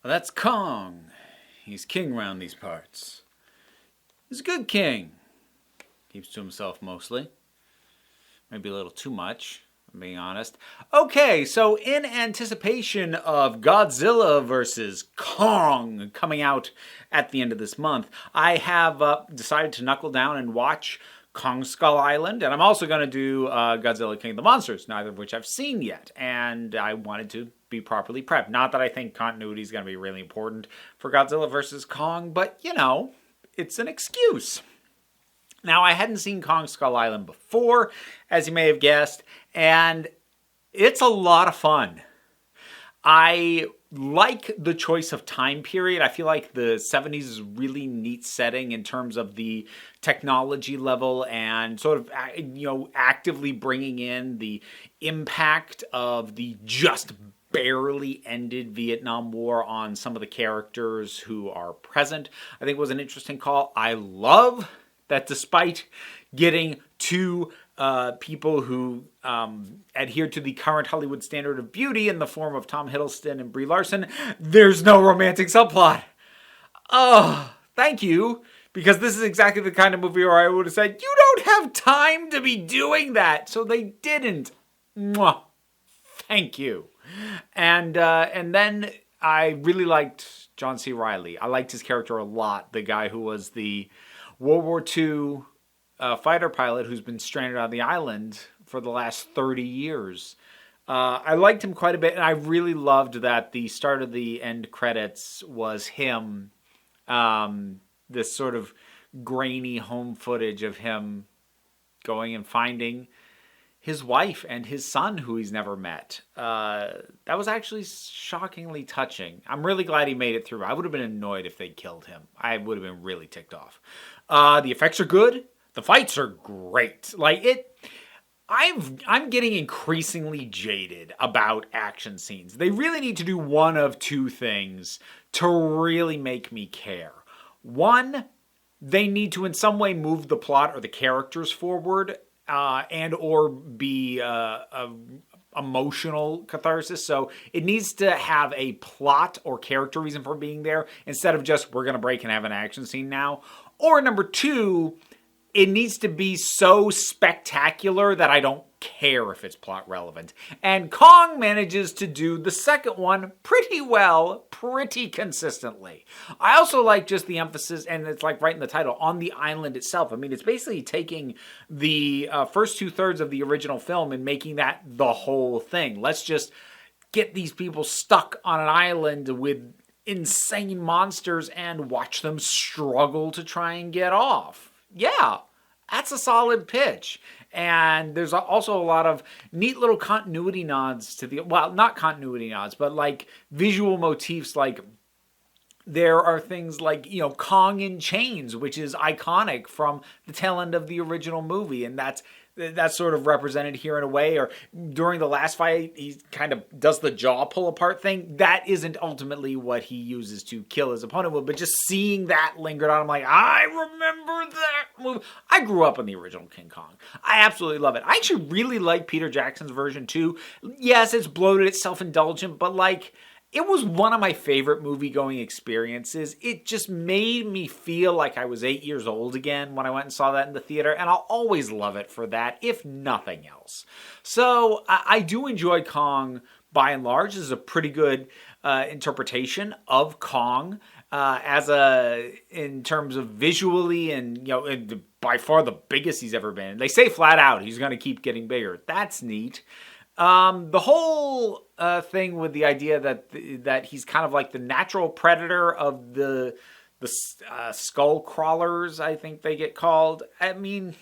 That's Kong. He's king round these parts. He's a good king. Keeps to himself mostly. Maybe a little too much, if I'm being honest. Okay, so in anticipation of Godzilla vs. Kong coming out at the end of this month, I have decided to knuckle down and watch Kong Skull Island, and I'm also going to do Godzilla King of the Monsters, neither of which I've seen yet, and I wanted to be properly prepped. Not that I think continuity is going to be really important for Godzilla vs. Kong, but, you know, it's an excuse. Now, I hadn't seen Kong Skull Island before, as you may have guessed, and it's a lot of fun. I like the choice of time period. I feel like the 70s is a really neat setting in terms of the technology level and sort of, actively bringing in the impact of the just barely ended Vietnam War on some of the characters who are present. I think it was an interesting call. I love that despite getting two people who adhere to the current Hollywood standard of beauty in the form of Tom Hiddleston and Brie Larson, there's no romantic subplot. Oh, thank you. Because this is exactly the kind of movie where I would have said, you don't have time to be doing that. So they didn't. Mwah. Thank you. And then I really liked John C. Reilly. I liked his character a lot. The guy who was the World War II fighter pilot who's been stranded on the island for the last 30 years. I liked him quite a bit, and I really loved that the start of the end credits was him, this sort of grainy home footage of him going and finding his wife and his son who he's never met. That was actually shockingly touching. I'm really glad he made it through. I would have been annoyed if they killed him. I would have been really ticked off. The effects are good. The fights are great. I'm getting increasingly jaded about action scenes. They really need to do one of two things to really make me care. One, they need to in some way move the plot or the characters forward and or be a emotional catharsis. So it needs to have a plot or character reason for being there instead of just we're going to break and have an action scene now. Or number two, it needs to be so spectacular that I don't care if it's plot relevant. And Kong manages to do the second one pretty well, pretty consistently. I also like just the emphasis, and it's like right in the title, on the island itself. I mean, it's basically taking the first 2/3 of the original film and making that the whole thing. Let's just get these people stuck on an island with insane monsters and watch them struggle to try and get off. Yeah, that's a solid pitch. And there's also a lot of neat little continuity nods to the, well, not continuity nods, but like visual motifs. Like there are things like, Kong in chains, which is iconic from the tail end of the original movie. And that's sort of represented here in a way. Or during the last fight, he kind of does the jaw pull apart thing. That isn't ultimately what he uses to kill his opponent with, but just seeing that lingered on, I'm like, I remember that movie. I grew up on the original King Kong. I absolutely love it. I actually really like Peter Jackson's version too. Yes, it's bloated, it's self-indulgent, but it was one of my favorite movie-going experiences. It just made me feel like I was 8 years old again when I went and saw that in the theater, and I'll always love it for that, if nothing else. So I do enjoy Kong by and large. This is a pretty good interpretation of Kong in terms of visually and by far the biggest he's ever been. They say flat out he's going to keep getting bigger. That's neat. The whole thing with the idea that he's kind of like the natural predator of the skull crawlers, I think they get called. I mean,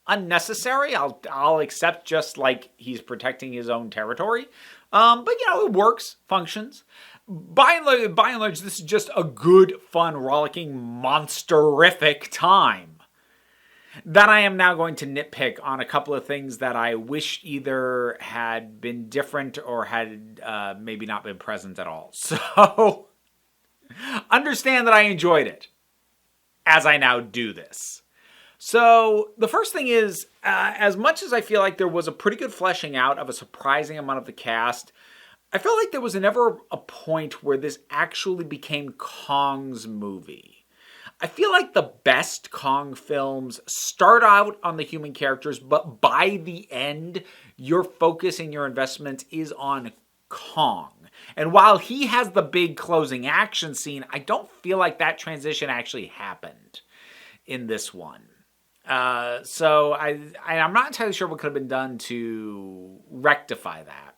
unnecessary. I'll accept just like he's protecting his own territory. But it works, functions. By and large, this is just a good, fun, rollicking, monsterific time. That I am now going to nitpick on a couple of things that I wish either had been different or had maybe not been present at all. So, understand that I enjoyed it as I now do this. So, the first thing is, as much as I feel like there was a pretty good fleshing out of a surprising amount of the cast, I felt like there was never a point where this actually became Kong's movie. I feel like the best Kong films start out on the human characters, but by the end, your focus and your investment is on Kong. And while he has the big closing action scene, I don't feel like that transition actually happened in this one. So I'm not entirely sure what could have been done to rectify that.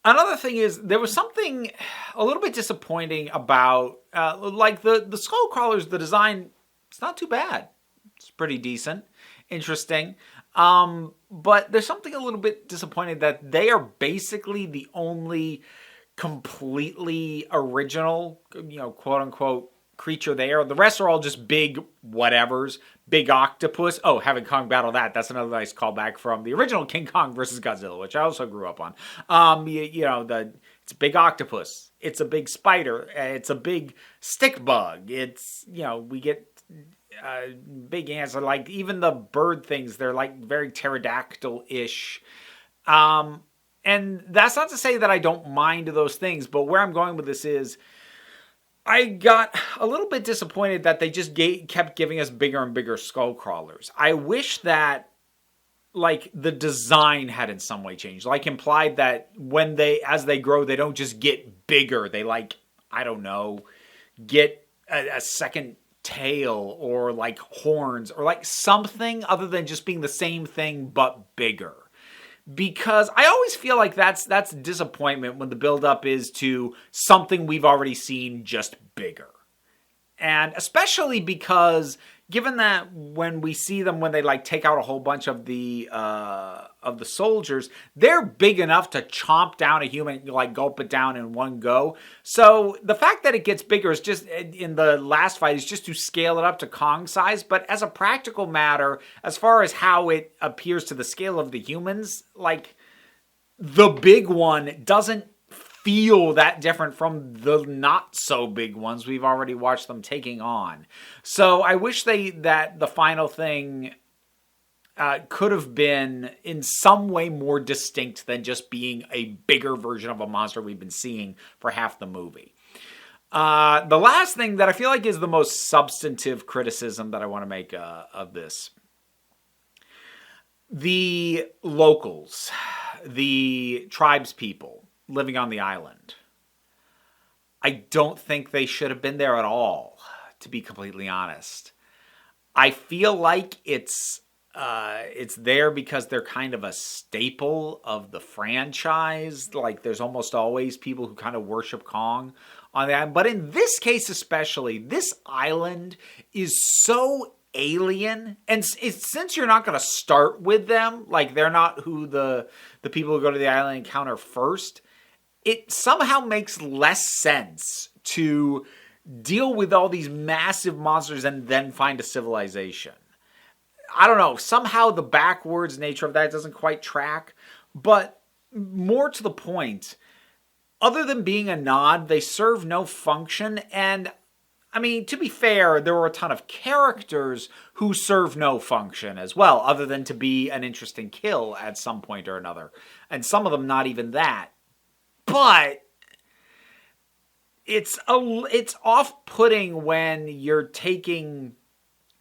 Another thing is there was something a little bit disappointing about like the skull crawlers. The design, it's not too bad. It's pretty decent, interesting. But there's something a little bit disappointing that they are basically the only completely original, quote unquote, creature there. The rest are all just big whatevers. Big octopus. Oh, having Kong battle that. That's another nice callback from the original King Kong versus Godzilla, which I also grew up on. It's a big octopus. It's a big spider. It's a big stick bug. It's, we get big ants. Like, even the bird things, they're like very pterodactyl-ish. And that's not to say that I don't mind those things, but where I'm going with this is I got a little bit disappointed that they just kept giving us bigger and bigger skull crawlers. I wish that, like, the design had in some way changed. Like, implied that as they grow, they don't just get bigger. They, like, I don't know, get a second tail or, like, horns or, like, something other than just being the same thing but bigger. Because I always feel like that's disappointment when the buildup is to something we've already seen just bigger. And especially because given that when we see them, when they like take out a whole bunch of the soldiers, they're big enough to chomp down a human, like gulp it down in one go. So the fact that it gets bigger is just in the last fight is just to scale it up to Kong size. But as a practical matter, as far as how it appears to the scale of the humans, like the big one doesn't feel that different from the not so big ones we've already watched them taking on. So I wish that the final thing could have been in some way more distinct than just being a bigger version of a monster we've been seeing for half the movie. The last thing that I feel like is the most substantive criticism that I want to make of this. The locals, the tribes people living on the island. I don't think they should have been there at all, to be completely honest. I feel like it's there because they're kind of a staple of the franchise. Like, there's almost always people who kind of worship Kong on the island. But in this case especially, this island is so alien. And since you're not going to start with them, like they're not who the people who go to the island encounter first, it somehow makes less sense to deal with all these massive monsters and then find a civilization. I don't know. Somehow the backwards nature of that doesn't quite track. But more to the point, other than being a nod, they serve no function. And, I mean, to be fair, there were a ton of characters who serve no function as well, other than to be an interesting kill at some point or another. And some of them not even that. But it's off-putting when you're taking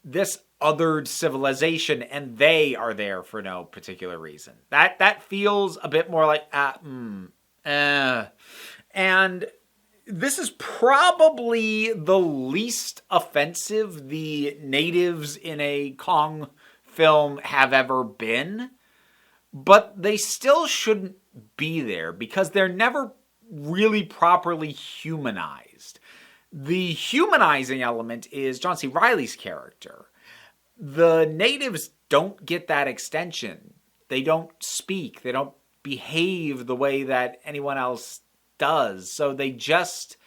this othered civilization and they are there for no particular reason. That feels a bit more like and this is probably the least offensive the natives in a Kong film have ever been, but they still shouldn't be there because they're never really properly humanized. The humanizing element is John C. Reilly's character. The natives don't get that extension. They don't speak. They don't behave the way that anyone else does. So they're just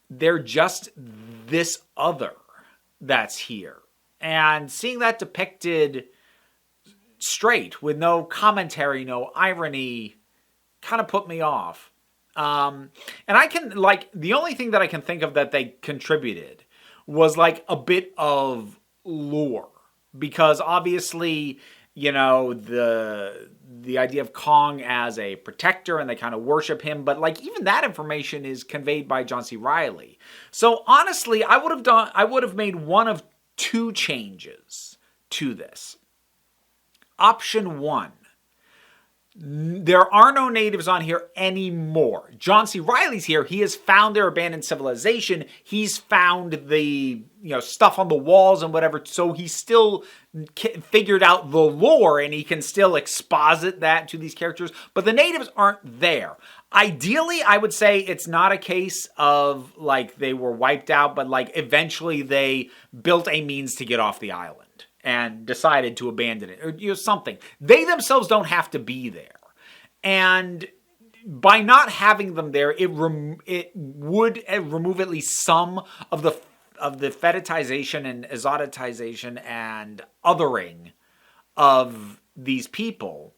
this other that's here. And seeing that depicted straight with no commentary, no irony, kind of put me off. And I can, like, the only thing that I can think of that they contributed was like a bit of lore, because obviously the idea of Kong as a protector, and they kind of worship him. But like even that information is conveyed by John C. Reilly. So honestly, I would have made one of two changes to this. Option one. There are no natives on here anymore. John C. Reilly's here. He has found their abandoned civilization. He's found the stuff on the walls and whatever. So he's still figured out the lore, and he can still exposit that to these characters. But the natives aren't there. Ideally, I would say it's not a case of like they were wiped out, but like eventually they built a means to get off the island and decided to abandon it, or something. They themselves don't have to be there. And by not having them there, it would remove at least some of the fetishization and exoticization and othering of these people.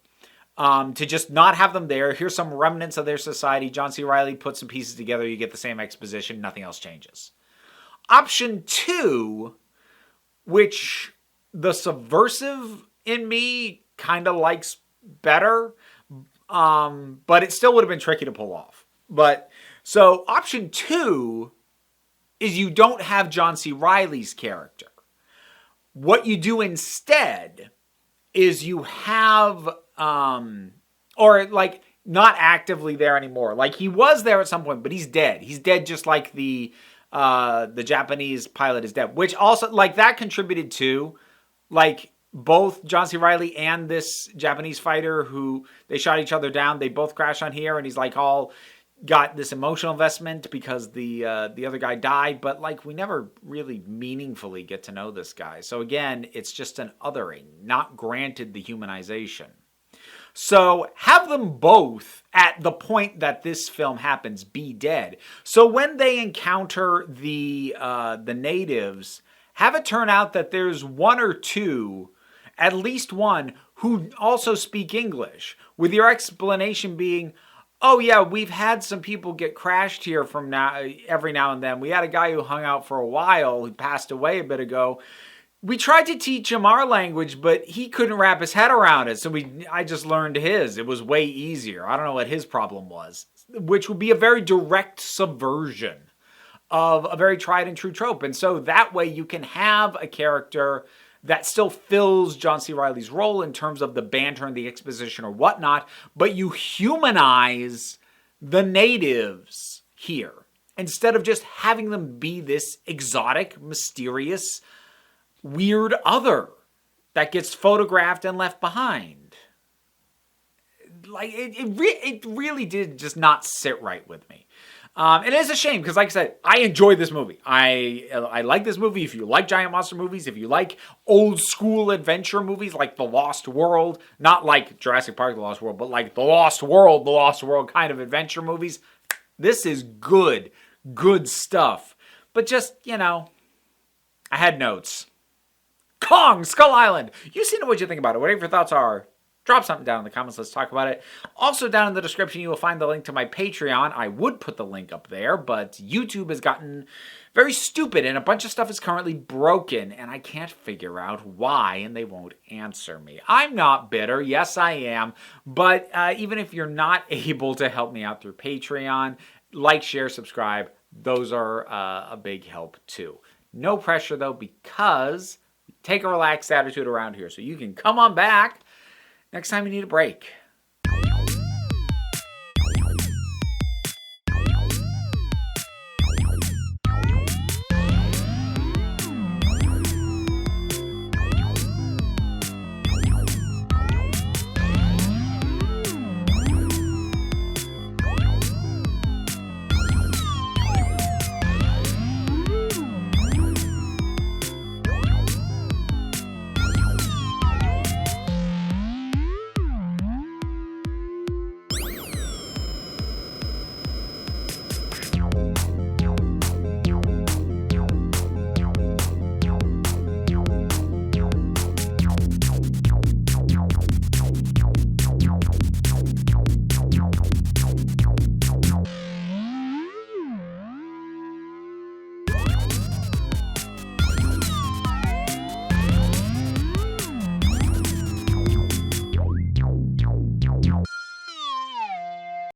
To just not have them there. Here's some remnants of their society. John C. Reilly puts some pieces together. You get the same exposition. Nothing else changes. Option two, which the subversive in me kind of likes better, but it still would have been tricky to pull off. But so option two is you don't have John C. Reilly's character. What you do instead is you have, or like not actively there anymore. Like he was there at some point, but he's dead. He's dead just like the Japanese pilot is dead, which also like that contributed to. Like both John C. Reilly and this Japanese fighter who they shot each other down, they both crashed on here, and he's like all got this emotional investment because the other guy died, but like we never really meaningfully get to know this guy. So again, it's just an othering, not granted the humanization. So have them both at the point that this film happens be dead. So when they encounter the natives, have it turn out that there's one or two, at least one, who also speak English, with your explanation being, oh yeah, we've had some people get crashed here from every now and then. We had a guy who hung out for a while, who passed away a bit ago. We tried to teach him our language, but he couldn't wrap his head around it, so I just learned his. It was way easier. I don't know what his problem was, which would be a very direct subversion of a very tried and true trope. And so that way you can have a character that still fills John C. Reilly's role in terms of the banter and the exposition or whatnot, but you humanize the natives here instead of just having them be this exotic, mysterious, weird other that gets photographed and left behind. Like it really did just not sit right with me. And it is a shame because, like I said, I enjoyed this movie. I like this movie. If you like giant monster movies, if you like old school adventure movies like The Lost World, not like Jurassic Park, The Lost World, but like The Lost World kind of adventure movies, this is good stuff. But just, I had notes. Kong, Skull Island. You see what you think about it. Whatever your thoughts are, drop something down in the comments. Let's talk about it. Also, down in the description, you will find the link to my Patreon. I would put the link up there, but YouTube has gotten very stupid, and a bunch of stuff is currently broken, and I can't figure out why, and they won't answer me. I'm not bitter. Yes, I am. But even if you're not able to help me out through Patreon, like, share, subscribe. Those are a big help, too. No pressure, though, because we take a relaxed attitude around here, so you can come on back next time you need a break.